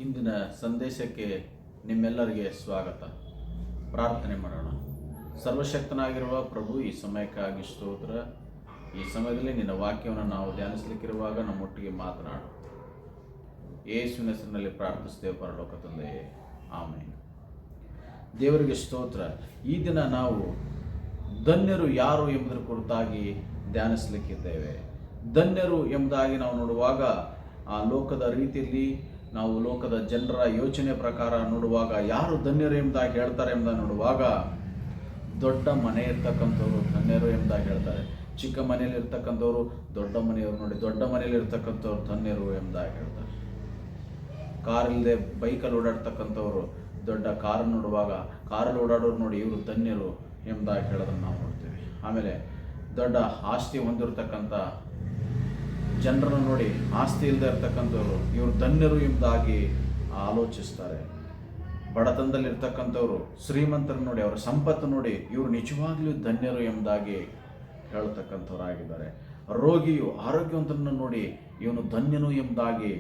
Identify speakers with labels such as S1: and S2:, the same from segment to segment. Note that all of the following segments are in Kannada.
S1: ಇಂದಿನ ಸಂದೇಶಕ್ಕೆ ನಿಮ್ಮೆಲ್ಲರಿಗೆ ಸ್ವಾಗತ. ಪ್ರಾರ್ಥನೆ ಮಾಡೋಣ. ಸರ್ವಶಕ್ತನಾಗಿರುವ ಪ್ರಭು, ಈ ಸಮಯಕ್ಕಾಗಿ ಸ್ತೋತ್ರ. ಈ ಸಮಯದಲ್ಲಿ ನಿನ್ನ ವಾಕ್ಯವನ್ನು ನಾವು ಧ್ಯಾನಿಸಲಿಕ್ಕಿರುವಾಗ ನಮ್ಮೊಟ್ಟಿಗೆ ಮಾತನಾಡು. ಯೇಸುವಿನ ಹೆಸರಿನಲ್ಲಿ ಪ್ರಾರ್ಥಿಸ್ತೇವೆ ಪರಲೋಕ ತಂದೆಯೇ, ಆಮೆನ್. ದೇವರಿಗೆ ಸ್ತೋತ್ರ. ಈ ದಿನ ನಾವು ಧನ್ಯರು ಯಾರು ಎಂಬುದರ ಕುರಿತಾಗಿ ಧ್ಯಾನಿಸಲಿಕ್ಕಿದ್ದೇವೆ. ಧನ್ಯರು ಎಂಬುದಾಗಿ ನಾವು ನೋಡುವಾಗ ಆ ಲೋಕದ ರೀತಿಯಲ್ಲಿ, ನಾವು ಲೋಕದ ಜನರ ಯೋಚನೆ ಪ್ರಕಾರ ನೋಡುವಾಗ ಯಾರು ಧನ್ಯರು ಎಂಬುದಾಗಿ ಹೇಳ್ತಾರೆ ಎಂಬುದಾಗಿ ನೋಡುವಾಗ, ದೊಡ್ಡ ಮನೆ ಇರ್ತಕ್ಕಂಥವ್ರು ಧನ್ಯರು ಎಂಬುದಾಗಿ ಹೇಳ್ತಾರೆ. ಚಿಕ್ಕ ಮನೆಯಲ್ಲಿ ಇರ್ತಕ್ಕಂಥವ್ರು ದೊಡ್ಡ ಮನೆಯವರು ನೋಡಿ, ದೊಡ್ಡ ಮನೆಯಲ್ಲಿ ಇರ್ತಕ್ಕಂಥವ್ರು ಧನ್ಯರು ಎಂಬುದಾಗಿ ಹೇಳ್ತಾರೆ. ಕಾರಿಲ್ಲದೆ ಬೈಕಲ್ಲಿ ಓಡಾಡ್ತಕ್ಕಂಥವ್ರು ದೊಡ್ಡ ಕಾರನ್ನು ನೋಡುವಾಗ, ಕಾರಲ್ಲಿ ಓಡಾಡೋರು ನೋಡಿ ಇವರು ಧನ್ಯರು ಎಂಬುದಾಗಿ ಹೇಳೋದನ್ನು ನಾವು ನೋಡ್ತೀವಿ. ಆಮೇಲೆ ದೊಡ್ಡ ಆಸ್ತಿ ಹೊಂದಿರತಕ್ಕಂಥ ಜನರನ್ನು ನೋಡಿ, ಆಸ್ತಿ ಇಲ್ಲದೆ ಇರ್ತಕ್ಕಂಥವ್ರು ಇವರು ಧನ್ಯರು ಎಂಬುದಾಗಿ ಆಲೋಚಿಸ್ತಾರೆ. ಬಡತನದಲ್ಲಿರ್ತಕ್ಕಂಥವ್ರು ಶ್ರೀಮಂತರು ನೋಡಿ, ಅವರ ಸಂಪತ್ತು ನೋಡಿ ಇವರು ನಿಜವಾಗ್ಲೂ ಧನ್ಯರು ಎಂಬುದಾಗಿ ಹೇಳ್ತಕ್ಕಂಥವ್ರಾಗಿದ್ದಾರೆ. ರೋಗಿಯು ಆರೋಗ್ಯವಂತನನ್ನು ನೋಡಿ ಇವನು ಧನ್ಯನು ಎಂಬುದಾಗಿ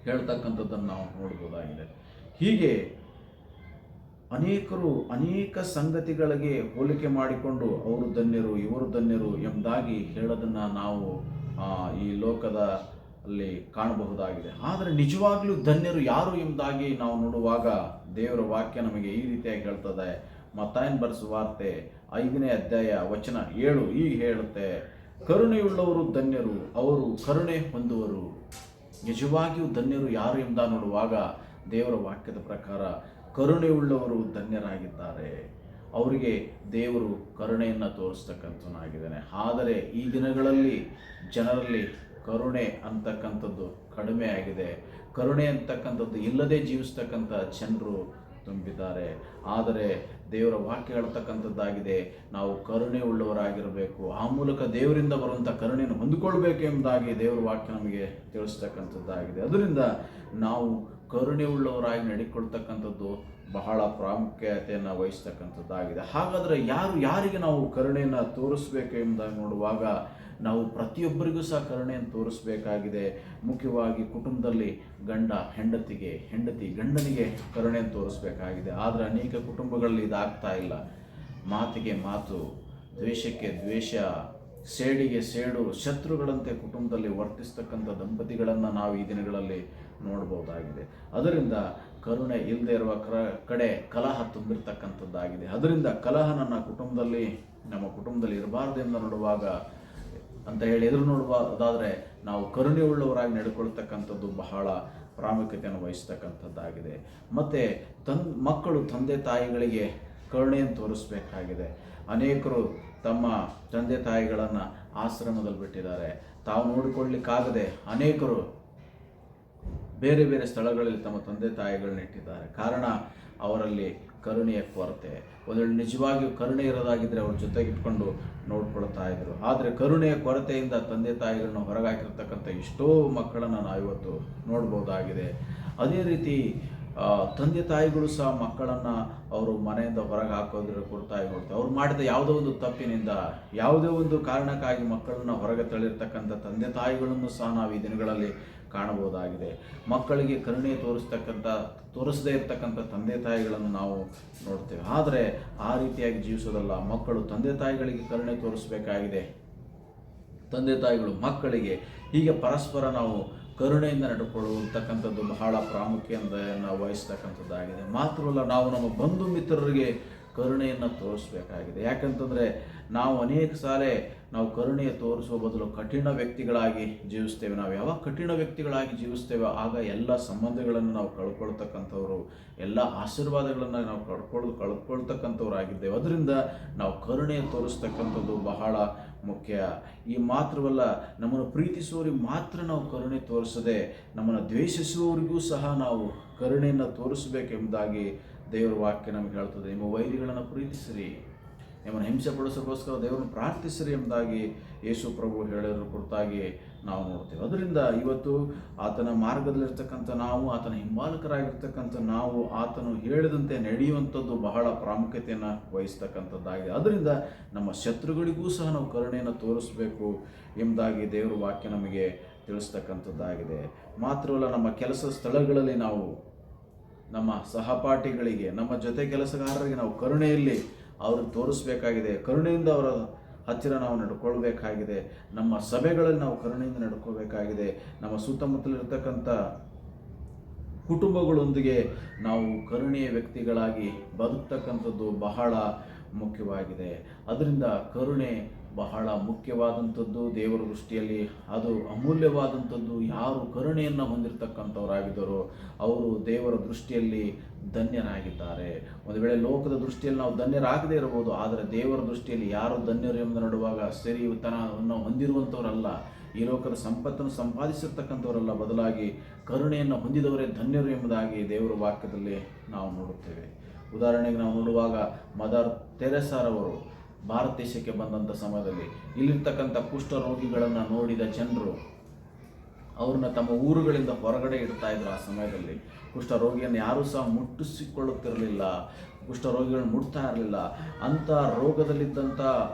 S1: ಹೇಳ್ತಕ್ಕಂಥದ್ದನ್ನು ನಾವು ನೋಡ್ಬೋದಾಗಿದೆ. ಹೀಗೆ ಅನೇಕರು ಅನೇಕ ಸಂಗತಿಗಳಿಗೆ ಹೋಲಿಕೆ ಮಾಡಿಕೊಂಡು ಅವರು ಧನ್ಯರು ಇವರು ಧನ್ಯರು ಎಂಬುದಾಗಿ ಹೇಳೋದನ್ನು ನಾವು ಈ ಲೋಕದಲ್ಲಿ ಕಾಣಬಹುದಾಗಿದೆ. ಆದರೆ ನಿಜವಾಗ್ಲೂ ಧನ್ಯರು ಯಾರು ಎಂಬುದಾಗಿ ನಾವು ನೋಡುವಾಗ ದೇವರ ವಾಕ್ಯ ನಮಗೆ ಈ ರೀತಿಯಾಗಿ ಹೇಳ್ತದೆ. ಮತ್ತಾಯನ ಬರೆಸುವ ವಾರ್ತೆ 5ನೇ ಅಧ್ಯಾಯ ವಚನ 7 ಹೀಗೆ ಹೇಳುತ್ತೆ, ಕರುಣೆಯುಳ್ಳವರು ಧನ್ಯರು, ಅವರು ಕರುಣೆ ಹೊಂದುವರು. ನಿಜವಾಗಿಯೂ ಧನ್ಯರು ಯಾರು ಎಂಬುದಾಗಿ ನೋಡುವಾಗ ದೇವರ ವಾಕ್ಯದ ಪ್ರಕಾರ ಕರುಣೆಯುಳ್ಳವರು ಧನ್ಯರಾಗಿದ್ದಾರೆ. ಅವರಿಗೆ ದೇವರು ಕರುಣೆಯನ್ನು ತೋರಿಸ್ತಕ್ಕಂಥವನಾಗಿದ್ದಾನೆ. ಆದರೆ ಈ ದಿನಗಳಲ್ಲಿ ಜನರಲ್ಲಿ ಕರುಣೆ ಅಂತಕ್ಕಂಥದ್ದು ಕಡಿಮೆ ಆಗಿದೆ. ಕರುಣೆ ಅಂತಕ್ಕಂಥದ್ದು ಇಲ್ಲದೆ ಜೀವಿಸ್ತಕ್ಕಂಥ ಜನರು ತುಂಬಿದ್ದಾರೆ. ಆದರೆ ದೇವರ ವಾಕ್ಯ ಹೇಳ್ತಕ್ಕಂಥದ್ದಾಗಿದೆ, ನಾವು ಕರುಣೆ ಉಳ್ಳವರಾಗಿರಬೇಕು. ಆ ಮೂಲಕ ದೇವರಿಂದ ಬರುವಂಥ ಕರುಣೆಯನ್ನು ಹೊಂದಿಕೊಳ್ಬೇಕು ಎಂಬುದಾಗಿ ದೇವರ ವಾಕ್ಯ ನಮಗೆ ತಿಳಿಸ್ತಕ್ಕಂಥದ್ದಾಗಿದೆ. ಅದರಿಂದ ನಾವು ಕರುಣೆ ಉಳ್ಳವರಾಗಿ ನಡಿಕೊಳ್ತಕ್ಕಂಥದ್ದು ಬಹಳ ಪ್ರಾಮುಖ್ಯತೆಯನ್ನು ವಹಿಸ್ತಕ್ಕಂಥದ್ದಾಗಿದೆ. ಹಾಗಾದರೆ ಯಾರಿಗೆ ನಾವು ಕರುಣೆಯನ್ನು ತೋರಿಸ್ಬೇಕು ಎಂಬುದಾಗಿ ನೋಡುವಾಗ ನಾವು ಪ್ರತಿಯೊಬ್ಬರಿಗೂ ಸಹ ಕರುಣೆಯನ್ನು ತೋರಿಸಬೇಕಾಗಿದೆ. ಮುಖ್ಯವಾಗಿ ಕುಟುಂಬದಲ್ಲಿ ಗಂಡ ಹೆಂಡತಿಗೆ, ಹೆಂಡತಿ ಗಂಡನಿಗೆ ಕರುಣೆಯನ್ನು ತೋರಿಸಬೇಕಾಗಿದೆ. ಆದರೆ ಅನೇಕ ಕುಟುಂಬಗಳಲ್ಲಿ ಇದಾಗ್ತಾ ಇಲ್ಲ. ಮಾತಿಗೆ ಮಾತು, ದ್ವೇಷಕ್ಕೆ ದ್ವೇಷ, ಸೇಡಿಗೆ ಸೇಡು, ಶತ್ರುಗಳಂತೆ ಕುಟುಂಬದಲ್ಲಿ ವರ್ತಿಸ್ತಕ್ಕಂಥ ದಂಪತಿಗಳನ್ನು ನಾವು ಈ ದಿನಗಳಲ್ಲಿ ನೋಡ್ಬೋದಾಗಿದೆ. ಅದರಿಂದ ಕರುಣೆ ಇಲ್ಲದೆ ಇರುವ ಕಡೆ ಕಲಹ ತುಂಬಿರ್ತಕ್ಕಂಥದ್ದಾಗಿದೆ. ಅದರಿಂದ ಕಲಹ ನಮ್ಮ ಕುಟುಂಬದಲ್ಲಿ ಇರಬಾರ್ದು ಎಂದು ನೋಡುವಾಗ ಅಂತ ಹೇಳಿ ಎದುರು ನೋಡಬಹುದಾದರೆ ನಾವು ಕರುಣೆ ಉಳ್ಳವರಾಗಿ ನಡ್ಕೊಳ್ತಕ್ಕಂಥದ್ದು ಬಹಳ ಪ್ರಾಮುಖ್ಯತೆಯನ್ನು ವಹಿಸ್ತಕ್ಕಂಥದ್ದಾಗಿದೆ. ಮತ್ತು ಮಕ್ಕಳು ತಂದೆ ತಾಯಿಗಳಿಗೆ ಕರುಣೆಯನ್ನು ತೋರಿಸಬೇಕಾಗಿದೆ. ಅನೇಕರು ತಮ್ಮ ತಂದೆ ತಾಯಿಗಳನ್ನು ಆಶ್ರಮದಲ್ಲಿ ಬಿಟ್ಟಿದ್ದಾರೆ. ತಾವು ನೋಡಿಕೊಳ್ಳಿಕ್ಕಾಗದೆ ಅನೇಕರು ಬೇರೆ ಬೇರೆ ಸ್ಥಳಗಳಲ್ಲಿ ತಮ್ಮ ತಂದೆ ತಾಯಿಗಳನ್ನ ಇಟ್ಟಿದ್ದಾರೆ. ಕಾರಣ ಅವರಲ್ಲಿ ಕರುಣೆಯ ಕೊರತೆ. ಒಂದೊಳ್ಳೆ ನಿಜವಾಗಿಯೂ ಕರುಣೆ ಇರೋದಾಗಿದ್ದರೆ ಅವ್ರ ಜೊತೆಗಿಟ್ಕೊಂಡು ನೋಡ್ಕೊಳ್ತಾ ಇದ್ರು. ಆದರೆ ಕರುಣೆಯ ಕೊರತೆಯಿಂದ ತಂದೆ ತಾಯಿಗಳನ್ನ ಹೊರಗಾಕಿರ್ತಕ್ಕಂಥ ಎಷ್ಟೋ ಮಕ್ಕಳನ್ನು ನಾವಿವತ್ತು ನೋಡ್ಬೋದಾಗಿದೆ. ಅದೇ ರೀತಿ ತಂದೆ ತಾಯಿಗಳು ಸಹ ಮಕ್ಕಳನ್ನು ಅವರು ಮನೆಯಿಂದ ಹೊರಗೆ ಹಾಕೋದ್ರ ಕುರಿತಾಗಿ ನೋಡ್ತಾರೆ. ಅವ್ರು ಮಾಡಿದ ಯಾವುದೋ ಒಂದು ತಪ್ಪಿನಿಂದ, ಯಾವುದೇ ಒಂದು ಕಾರಣಕ್ಕಾಗಿ ಮಕ್ಕಳನ್ನು ಹೊರಗೆ ತಳ್ಳಿರ್ತಕ್ಕಂಥ ತಂದೆ ತಾಯಿಗಳನ್ನು ಸಹ ನಾವು ಈ ದಿನಗಳಲ್ಲಿ ಕಾಣಬಹುದಾಗಿದೆ. ಮಕ್ಕಳಿಗೆ ಕರುಣೆ ತೋರಿಸದೇ ಇರತಕ್ಕಂಥ ತಂದೆ ತಾಯಿಗಳನ್ನು ನಾವು ನೋಡ್ತೇವೆ. ಆದರೆ ಆ ರೀತಿಯಾಗಿ ಜೀವಿಸೋದಲ್ಲ. ಮಕ್ಕಳು ತಂದೆ ತಾಯಿಗಳಿಗೆ ಕರುಣೆ ತೋರಿಸಬೇಕಾಗಿದೆ, ತಂದೆ ತಾಯಿಗಳು ಮಕ್ಕಳಿಗೆ. ಹೀಗೆ ಪರಸ್ಪರ ನಾವು ಕರುಣೆಯಿಂದ ನಡ್ಕೊಳ್ಳುವಂತಕ್ಕಂಥದ್ದು ಬಹಳ ಪ್ರಾಮುಖ್ಯತೆಯನ್ನು ವಹಿಸ್ತಕ್ಕಂಥದ್ದಾಗಿದೆ. ಮಾತ್ರವಲ್ಲ, ನಾವು ನಮ್ಮ ಬಂಧು ಮಿತ್ರರಿಗೆ ಕರುಣೆಯನ್ನು ತೋರಿಸಬೇಕಾಗಿದೆ. ಯಾಕಂತಂದರೆ ನಾವು ಅನೇಕ ಸಾರಿ ನಾವು ಕರುಣೆಯ ತೋರಿಸುವ ಬದಲು ಕಠಿಣ ವ್ಯಕ್ತಿಗಳಾಗಿ ಜೀವಿಸ್ತೇವೆ. ನಾವು ಯಾವಾಗ ಕಠಿಣ ವ್ಯಕ್ತಿಗಳಾಗಿ ಜೀವಿಸ್ತೇವೆ ಆಗ ಎಲ್ಲ ಸಂಬಂಧಗಳನ್ನು ನಾವು ಕಳ್ಕೊಳ್ತಕ್ಕಂಥವ್ರು, ಎಲ್ಲ ಆಶೀರ್ವಾದಗಳನ್ನು ನಾವು ಕಳ್ಕೊಳ್ತಕ್ಕಂಥವ್ರಾಗಿದ್ದೇವೆ. ಅದರಿಂದ ನಾವು ಕರುಣೆಯ ತೋರಿಸ್ತಕ್ಕಂಥದ್ದು ಬಹಳ ಮುಖ್ಯ. ಈ ಮಾತ್ರವಲ್ಲ, ನಮ್ಮನ್ನು ಪ್ರೀತಿಸುವವರಿಗೆ ಮಾತ್ರ ನಾವು ಕರುಣೆ ತೋರಿಸದೆ ನಮ್ಮನ್ನು ದ್ವೇಷಿಸುವವರಿಗೂ ಸಹ ನಾವು ಕರುಣೆಯನ್ನು ತೋರಿಸಬೇಕೆಂಬುದಾಗಿ ದೇವರ ವಾಕ್ಯ ನಮಗೆ ಹೇಳ್ತದೆ. ನಿಮ್ಮ ವೈರಿಗಳನ್ನು ಪ್ರೀತಿಸಿರಿ, ನಿಮ್ಮನ್ನು ಹಿಂಸೆ ಪಡಿಸೋಕ್ಕೋಸ್ಕರ ದೇವರನ್ನು ಪ್ರಾರ್ಥಿಸಿರಿ ಎಂಬುದಾಗಿ ಯೇಸು ಪ್ರಭು ಹೇಳಿರೋ ಕುರಿತಾಗಿ ನಾವು ನೋಡ್ತೇವೆ. ಅದರಿಂದ ಇವತ್ತು ಆತನ ಮಾರ್ಗದಲ್ಲಿರ್ತಕ್ಕಂಥ ನಾವು, ಆತನ ಹಿಂಬಾಲಕರಾಗಿರ್ತಕ್ಕಂಥ ನಾವು, ಆತನು ಹೇಳಿದಂತೆ ನಡೆಯುವಂಥದ್ದು ಬಹಳ ಪ್ರಾಮುಖ್ಯತೆಯನ್ನು ವಹಿಸ್ತಕ್ಕಂಥದ್ದಾಗಿದೆ. ಅದರಿಂದ ನಮ್ಮ ಶತ್ರುಗಳಿಗೂ ಸಹ ನಾವು ಕರುಣೆಯನ್ನು ತೋರಿಸಬೇಕು ಎಂಬುದಾಗಿ ದೇವರ ವಾಕ್ಯ ನಮಗೆ ತಿಳಿಸ್ತಕ್ಕಂಥದ್ದಾಗಿದೆ. ಮಾತ್ರವಲ್ಲ, ನಮ್ಮ ಕೆಲಸ ಸ್ಥಳಗಳಲ್ಲಿ ನಾವು ನಮ್ಮ ಸಹಪಾಠಿಗಳಿಗೆ, ನಮ್ಮ ಜೊತೆ ಕೆಲಸಗಾರರಿಗೆ ನಾವು ಕರುಣೆಯಲ್ಲಿ ಅವ್ರಿಗೆ ತೋರಿಸ್ಬೇಕಾಗಿದೆ. ಕರುಣೆಯಿಂದ ಅವರ ಹತ್ತಿರ ನಾವು ನಡ್ಕೊಳ್ಬೇಕಾಗಿದೆ. ನಮ್ಮ ಸಭೆಗಳಲ್ಲಿ ನಾವು ಕರುಣೆಯಿಂದ ನಡ್ಕೋಬೇಕಾಗಿದೆ. ನಮ್ಮ ಸುತ್ತಮುತ್ತಲಿರ್ತಕ್ಕಂಥ ಕುಟುಂಬಗಳೊಂದಿಗೆ ನಾವು ಕರುಣೆಯ ವ್ಯಕ್ತಿಗಳಾಗಿ ಬದುಕ್ತಕ್ಕಂಥದ್ದು ಬಹಳ ಮುಖ್ಯವಾಗಿದೆ. ಅದರಿಂದ ಕರುಣೆ ಬಹಳ ಮುಖ್ಯವಾದಂಥದ್ದು ದೇವರ ದೃಷ್ಟಿಯಲ್ಲಿ. ಅದು ಅಮೂಲ್ಯವಾದಂಥದ್ದು. ಯಾರು ಕರುಣೆಯನ್ನು ಹೊಂದಿರತಕ್ಕಂಥವರಾಗಿದ್ದಾರೋ ಅವರು ದೇವರ ದೃಷ್ಟಿಯಲ್ಲಿ ಧನ್ಯರಾಗಿದ್ದಾರೆ. ಒಂದು ವೇಳೆ ಲೋಕದ ದೃಷ್ಟಿಯಲ್ಲಿ ನಾವು ಧನ್ಯರಾಗದೇ ಇರಬಹುದು, ಆದರೆ ದೇವರ ದೃಷ್ಟಿಯಲ್ಲಿ ಯಾರು ಧನ್ಯರು ಎಂದು ನೋಡುವಾಗ ಸರಿತನವನ್ನು ಹೊಂದಿರುವಂಥವರಲ್ಲ, ಈ ಲೋಕದ ಸಂಪತ್ತನ್ನು ಸಂಪಾದಿಸಿರ್ತಕ್ಕಂಥವರಲ್ಲ, ಬದಲಾಗಿ ಕರುಣೆಯನ್ನು ಹೊಂದಿದವರೇ ಧನ್ಯರು ಎಂಬುದಾಗಿ ದೇವರ ವಾಕ್ಯದಲ್ಲಿ ನಾವು ನೋಡುತ್ತೇವೆ. ಉದಾಹರಣೆಗೆ ನಾವು ನೋಡುವಾಗ ಮದರ್ ತೆರೆಸಾರವರು ಭಾರತ ದೇಶಕ್ಕೆ ಬಂದಂಥ ಸಮಯದಲ್ಲಿ ಇಲ್ಲಿರ್ತಕ್ಕಂಥ ಕುಷ್ಠ ರೋಗಿಗಳನ್ನು ನೋಡಿದ ಜನರು ಅವ್ರನ್ನ ತಮ್ಮ ಊರುಗಳಿಂದ ಹೊರಗಡೆ ಇಡ್ತಾ ಇದ್ರು. ಆ ಸಮಯದಲ್ಲಿ ಕುಷ್ಠ ರೋಗಿಯನ್ನು ಯಾರೂ ಸಹ ಮುಟ್ಟಿಸಿಕೊಳ್ಳುತ್ತಿರಲಿಲ್ಲ, ಕುಷ್ಠ ರೋಗಿಗಳನ್ನು ಮುಟ್ತಾ ಇರಲಿಲ್ಲ. ಅಂಥ ರೋಗದಲ್ಲಿದ್ದಂಥ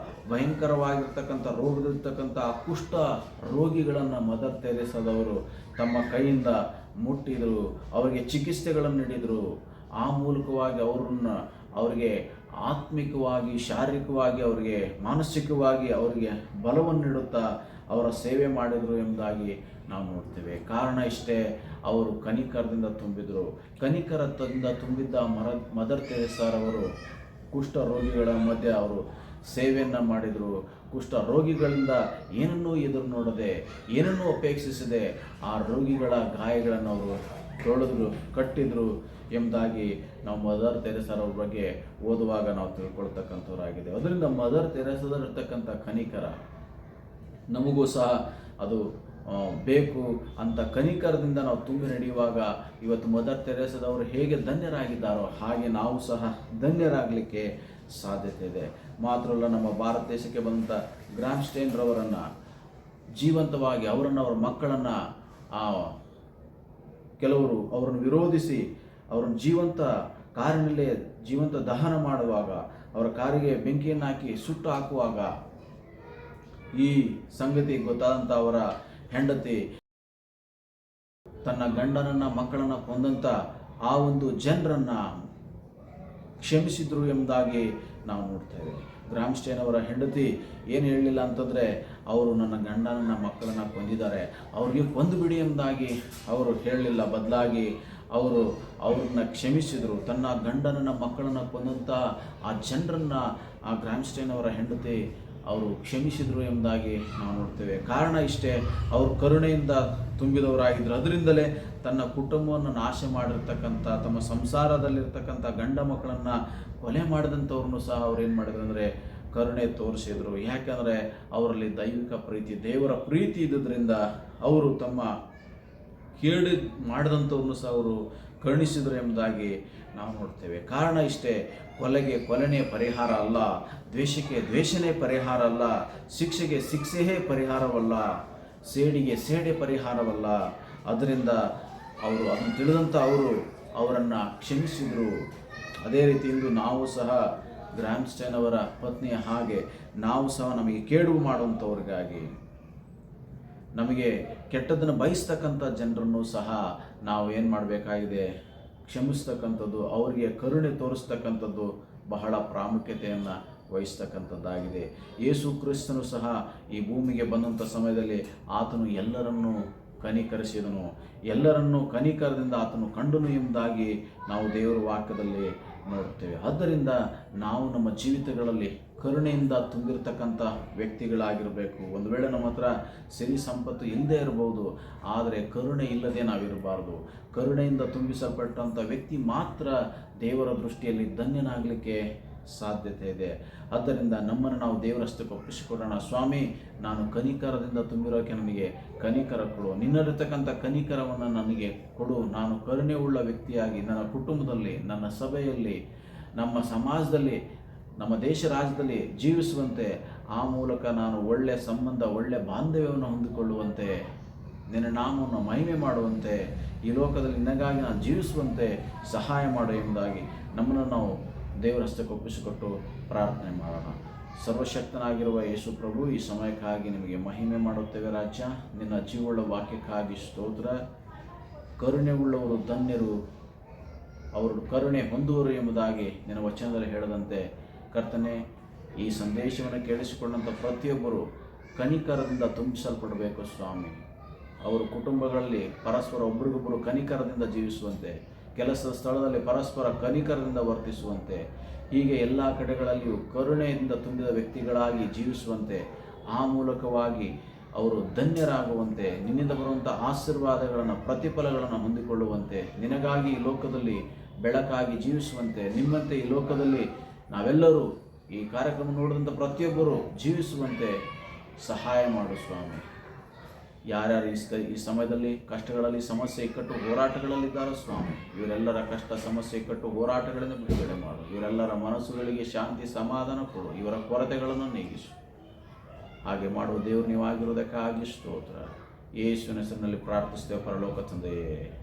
S1: ಭಯಂಕರವಾಗಿರ್ತಕ್ಕಂಥ ರೋಗದಲ್ಲಿರ್ತಕ್ಕಂಥ ಕುಷ್ಠ ರೋಗಿಗಳನ್ನು ಮದರ್ ತೆರೇಸಾದವರು ತಮ್ಮ ಕೈಯಿಂದ ಮುಟ್ಟಿದರು, ಅವರಿಗೆ ಚಿಕಿತ್ಸೆಗಳನ್ನು ನೀಡಿದರು. ಆ ಮೂಲಕವಾಗಿ ಅವರಿಗೆ ಆತ್ಮಿಕವಾಗಿ, ಶಾರೀರಿಕವಾಗಿ, ಅವರಿಗೆ ಮಾನಸಿಕವಾಗಿ ಅವರಿಗೆ ಬಲವನ್ನು ನೀಡುತ್ತಾ ಅವರ ಸೇವೆ ಮಾಡಿದರು ಎಂಬುದಾಗಿ ನಾವು ನೋಡ್ತೇವೆ. ಕಾರಣ ಇಷ್ಟೇ, ಅವರು ಕನಿಕರದಿಂದ ತುಂಬಿದರು. ಕನಿಕರದಿಂದ ತುಂಬಿದ್ದ ಮದರ್ ತೆರೇಸಾರವರು ಕುಷ್ಠ ರೋಗಿಗಳ ಮಧ್ಯೆ ಅವರು ಸೇವೆಯನ್ನು ಮಾಡಿದರು. ಕುಷ್ಠ ರೋಗಿಗಳಿಂದ ಏನನ್ನೂ ಎದುರು ನೋಡದೆ, ಏನನ್ನೂ ಅಪೇಕ್ಷಿಸದೆ ಆ ರೋಗಿಗಳ ಗಾಯಗಳನ್ನು ಅವರು ತೊಳೆದ್ರು, ಕಟ್ಟಿದ್ರು ಎಂಬುದಾಗಿ ನಾವು ಮದರ್ ತೆರೇಸಾರವ್ರ ಬಗ್ಗೆ ಓದುವಾಗ ನಾವು ತಿಳ್ಕೊಳ್ತಕ್ಕಂಥವರಾಗಿದೆ. ಅದರಿಂದ ಮದರ್ ತೆರೇಸಾದಲ್ಲಿರ್ತಕ್ಕಂಥ ಕನಿಕರ ನಮಗೂ ಸಹ ಅದು ಬೇಕು ಅಂತ ಕನಿಕರದಿಂದ ನಾವು ತುಂಬಿ ನಡೆಯುವಾಗ ಇವತ್ತು ಮದರ್ ತೆರೇಸಾದವರು ಹೇಗೆ ಧನ್ಯರಾಗಿದ್ದಾರೋ ಹಾಗೆ ನಾವು ಸಹ ಧನ್ಯರಾಗಲಿಕ್ಕೆ ಸಾಧ್ಯತೆ ಇದೆ. ಮಾತ್ರವಲ್ಲ, ನಮ್ಮ ಭಾರತ ದೇಶಕ್ಕೆ ಬಂದಂಥ ಗ್ರಾಮ್ ಸ್ಟೇನ್ ರವರನ್ನು ಜೀವಂತವಾಗಿ ಅವರ ಮಕ್ಕಳನ್ನು ಕೆಲವರು ಅವರನ್ನು ವಿರೋಧಿಸಿ ಅವರನ್ನು ಕಾರಿನಲ್ಲೇ ಜೀವಂತ ದಹನ ಮಾಡುವಾಗ, ಅವರ ಕಾರಿಗೆ ಬೆಂಕಿಯನ್ನು ಹಾಕಿ ಸುಟ್ಟು ಹಾಕುವಾಗ ಈ ಸಂಗತಿ ಗೊತ್ತಾದಂಥ ಅವರ ಹೆಂಡತಿ ತನ್ನ ಗಂಡನನ್ನ ಮಕ್ಕಳನ್ನ ಕೊಂದಂಥ ಆ ಒಂದು ಜನರನ್ನ ಕ್ಷಮಿಸಿದ್ರು ಎಂಬುದಾಗಿ ನಾವು ನೋಡ್ತೇವೆ. ಗ್ರಾಮ್ ಸ್ಟೇನ್ ಅವರ ಹೆಂಡತಿ ಏನು ಹೇಳಲಿಲ್ಲ ಅಂತಂದರೆ, ಅವರು ನನ್ನ ಗಂಡನನ್ನ ಮಕ್ಕಳನ್ನು ಕೊಂದಿದ್ದಾರೆ, ಅವ್ರಿಗೆ ಕೊಂದು ಬಿಡಿ ಎಂಬುದಾಗಿ ಅವರು ಹೇಳಲಿಲ್ಲ. ಬದಲಾಗಿ ಅವ್ರನ್ನ ಕ್ಷಮಿಸಿದರು. ತನ್ನ ಗಂಡನನ್ನ ಮಕ್ಕಳನ್ನು ಕೊಂದಂಥ ಆ ಜನರನ್ನು ಆ ಗ್ರಾಮ್ ಸ್ಟೇನ್ ಅವರ ಹೆಂಡತಿ ಅವರು ಕ್ಷಮಿಸಿದರು ಎಂಬುದಾಗಿ ನಾವು ನೋಡ್ತೇವೆ. ಕಾರಣ ಇಷ್ಟೇ, ಅವರು ಕರುಣೆಯಿಂದ ತುಂಬಿದವರಾಗಿದ್ದರು. ಅದರಿಂದಲೇ ತನ್ನ ಕುಟುಂಬವನ್ನು ನಾಶ ಮಾಡಿರ್ತಕ್ಕಂಥ, ತಮ್ಮ ಸಂಸಾರದಲ್ಲಿರ್ತಕ್ಕಂಥ ಗಂಡ ಮಕ್ಕಳನ್ನು ಕೊಲೆ ಮಾಡಿದಂಥವ್ರನ್ನು ಸಹ ಅವ್ರು ಏನು ಮಾಡಿದ್ರು ಅಂದರೆ ಕರುಣೆ ತೋರಿಸಿದರು. ಯಾಕಂದರೆ ಅವರಲ್ಲಿ ದೈವಿಕ ಪ್ರೀತಿ, ದೇವರ ಪ್ರೀತಿ ಇದ್ದುದರಿಂದ ಅವರು ತಮ್ಮ ಕೇಡು ಮಾಡಿದಂಥವ್ರನ್ನು ಸಹ ಅವರು ಕರುಣಿಸಿದರು ಎಂಬುದಾಗಿ ನಾವು ನೋಡ್ತೇವೆ. ಕಾರಣ ಇಷ್ಟೇ, ಕೊಲೆಗೆ ಕೊಲೆನೇ ಪರಿಹಾರ ಅಲ್ಲ, ದ್ವೇಷಕ್ಕೆ ದ್ವೇಷನೇ ಪರಿಹಾರ ಅಲ್ಲ, ಶಿಕ್ಷೆಗೆ ಶಿಕ್ಷೆಯೇ ಪರಿಹಾರವಲ್ಲ, ಸೇಡಿಗೆ ಸೇಡೆ ಪರಿಹಾರವಲ್ಲ. ಅದರಿಂದ ಅವರು ಅದನ್ನು ತಿಳಿದಂಥ ಅವರನ್ನು ಕ್ಷಮಿಸಿದರು. ಅದೇ ರೀತಿ ಇಂದು ನಾವು ಸಹ ಗ್ರಾಮ್ ಸ್ಟೇನ್ ಅವರ ಪತ್ನಿಯ ಹಾಗೆ ನಾವು ಸಹ ನಮಗೆ ಕೇಡು ಮಾಡುವಂಥವ್ರಿಗಾಗಿ, ನಮಗೆ ಕೆಟ್ಟದ್ದನ್ನು ಬಯಸ್ತಕ್ಕಂಥ ಜನರನ್ನು ಸಹ ನಾವು ಏನು ಮಾಡಬೇಕಾಗಿದೆ, ಕ್ಷಮಿಸ್ತಕ್ಕಂಥದ್ದು, ಅವರಿಗೆ ಕರುಣೆ ತೋರಿಸ್ತಕ್ಕಂಥದ್ದು ಬಹಳ ಪ್ರಾಮುಖ್ಯತೆಯನ್ನು ವಹಿಸ್ತಕ್ಕಂಥದ್ದಾಗಿದೆ. ಯೇಸು ಕ್ರಿಸ್ತನು ಸಹ ಈ ಭೂಮಿಗೆ ಬಂದಂಥ ಸಮಯದಲ್ಲಿ ಆತನು ಎಲ್ಲರನ್ನೂ ಕನಿಕರಿಸಿದನು, ಎಲ್ಲರನ್ನೂ ಕನಿಕರದಿಂದ ಆತನು ಕಂಡನು ಎಂಬುದಾಗಿ ನಾವು ದೇವರ ವಾಕ್ಯದಲ್ಲಿ ನೋಡುತ್ತೇವೆ. ಆದ್ದರಿಂದ ನಾವು ನಮ್ಮ ಜೀವಿತಗಳಲ್ಲಿ ಕರುಣೆಯಿಂದ ತುಂಬಿರ್ತಕ್ಕಂಥ ವ್ಯಕ್ತಿಗಳಾಗಿರಬೇಕು. ಒಂದು ವೇಳೆ ನಮ್ಮ ಹತ್ರ ಸಿರಿ ಸಂಪತ್ತು ಇಲ್ಲದೆ ಇರಬಹುದು, ಆದರೆ ಕರುಣೆ ಇಲ್ಲದೆ ನಾವಿರಬಾರ್ದು. ಕರುಣೆಯಿಂದ ತುಂಬಿಸಲ್ಪಟ್ಟಂಥ ವ್ಯಕ್ತಿ ಮಾತ್ರ ದೇವರ ದೃಷ್ಟಿಯಲ್ಲಿ ಧನ್ಯನಾಗಲಿಕ್ಕೆ ಸಾಧ್ಯತೆ ಇದೆ. ಆದ್ದರಿಂದ ನಮ್ಮನ್ನು ನಾವು ದೇವರಷ್ಟಕ್ಕೆ ಒಪ್ಪಿಸಿಕೊಡೋಣ. ಸ್ವಾಮಿ, ನಾನು ಕನಿಕರದಿಂದ ತುಂಬಿರೋಕೆ ನನಗೆ ಕನಿಕರ ಕೊಡು, ನಿನ್ನಲ್ಲಿರ್ತಕ್ಕಂಥ ಕನಿಕರವನ್ನು ನನಗೆ ಕೊಡು. ನಾನು ಕರುಣೆ ಉಳ್ಳ ವ್ಯಕ್ತಿಯಾಗಿ ನನ್ನ ಕುಟುಂಬದಲ್ಲಿ, ನನ್ನ ಸಭೆಯಲ್ಲಿ, ನಮ್ಮ ಸಮಾಜದಲ್ಲಿ, ನಮ್ಮ ದೇಶ ರಾಜ್ಯದಲ್ಲಿ ಜೀವಿಸುವಂತೆ, ಆ ಮೂಲಕ ನಾನು ಒಳ್ಳೆಯ ಸಂಬಂಧ, ಒಳ್ಳೆಯ ಬಾಂಧವ್ಯವನ್ನು ಹೊಂದಿಕೊಳ್ಳುವಂತೆ, ನಿನ್ನ ನಾಮವನ್ನು ಮಹಿಮೆ ಮಾಡುವಂತೆ, ಈ ಲೋಕದಲ್ಲಿ ನಿನಗಾಗಿ ನಾನು ಜೀವಿಸುವಂತೆ ಸಹಾಯ ಮಾಡು ಎಂಬುದಾಗಿ ನಮ್ಮನ್ನು ನಾವು ದೇವರ ಹಸ್ತಕ್ಕೆ ಒಪ್ಪಿಸಿಕೊಟ್ಟು ಪ್ರಾರ್ಥನೆ ಮಾಡೋಣ. ಸರ್ವಶಕ್ತನಾಗಿರುವ ಯೇಸು ಪ್ರಭು, ಈ ಸಮಯಕ್ಕಾಗಿ ನಿಮಗೆ ಮಹಿಮೆ ಮಾಡುತ್ತೇವೆ ರಾಜ. ನಿನ್ನ ಜೀವವುಳ್ಳ ವಾಕ್ಯಕ್ಕಾಗಿ ಸ್ತೋತ್ರ. ಕರುಣೆ ಉಳ್ಳವರು ಧನ್ಯರು, ಅವರು ಕರುಣೆ ಹೊಂದುವರು ಎಂಬುದಾಗಿ ನಿನ್ನ ವಚನದಲ್ಲಿ ಹೇಳದಂತೆ ಕರ್ತನೆ, ಈ ಸಂದೇಶವನ್ನು ಕೇಳಿಸಿಕೊಂಡಂಥ ಪ್ರತಿಯೊಬ್ಬರು ಕನಿಕರದಿಂದ ತುಂಬಿಸಲ್ಪಡಬೇಕು ಸ್ವಾಮಿ. ಅವರು ಕುಟುಂಬಗಳಲ್ಲಿ ಪರಸ್ಪರ ಒಬ್ರಿಗೊಬ್ಬರು ಕನಿಕರದಿಂದ ಜೀವಿಸುವಂತೆ, ಕೆಲಸದ ಸ್ಥಳದಲ್ಲಿ ಪರಸ್ಪರ ಕನಿಕರದಿಂದ ವರ್ತಿಸುವಂತೆ, ಹೀಗೆ ಎಲ್ಲ ಕಡೆಗಳಲ್ಲಿಯೂ ಕರುಣೆಯಿಂದ ತುಂಬಿದ ವ್ಯಕ್ತಿಗಳಾಗಿ ಜೀವಿಸುವಂತೆ, ಆ ಮೂಲಕವಾಗಿ ಅವರು ಧನ್ಯರಾಗುವಂತೆ, ನಿನ್ನಿಂದ ಬರುವಂಥ ಆಶೀರ್ವಾದಗಳನ್ನು ಪ್ರತಿಫಲಗಳನ್ನು ಹೊಂದಿಕೊಳ್ಳುವಂತೆ, ನಿನಗಾಗಿ ಈ ಲೋಕದಲ್ಲಿ ಬೆಳಕಾಗಿ ಜೀವಿಸುವಂತೆ, ನಿಮ್ಮಂತೆ ಈ ಲೋಕದಲ್ಲಿ ನಾವೆಲ್ಲರೂ ಈ ಕಾರ್ಯಕ್ರಮ ನೋಡಿದಂಥ ಪ್ರತಿಯೊಬ್ಬರು ಜೀವಿಸುವಂತೆ ಸಹಾಯ ಮಾಡು ಸ್ವಾಮಿ. ಯಾರ್ಯಾರು ಈ ಸಮಯದಲ್ಲಿ ಕಷ್ಟಗಳಲ್ಲಿ, ಸಮಸ್ಯೆ ಇಕ್ಕಟ್ಟು ಹೋರಾಟಗಳಲ್ಲಿದ್ದಾರೋ ಸ್ವಾಮಿ, ಇವರೆಲ್ಲರ ಕಷ್ಟ ಸಮಸ್ಯೆ ಇಕ್ಕಟ್ಟು ಹೋರಾಟಗಳಿಂದ ಬಿಡುಗಡೆ ಮಾಡು. ಇವರೆಲ್ಲರ ಮನಸ್ಸುಗಳಿಗೆ ಶಾಂತಿ ಸಮಾಧಾನ ಕೊಡು. ಇವರ ಕೊರತೆಗಳನ್ನು ನೀಗಿಸು. ಹಾಗೆ ಮಾಡುವ ದೇವರು ನೀವಾಗಿರುವುದಕ್ಕಾಗಿ ಸ್ತೋತ್ರ. ಯೇಸುವಿನ ಹೆಸರಿನಲ್ಲಿ ಪ್ರಾರ್ಥಿಸ್ತೇವೆ ಪರಲೋಕ ತಂದೆಯೇ.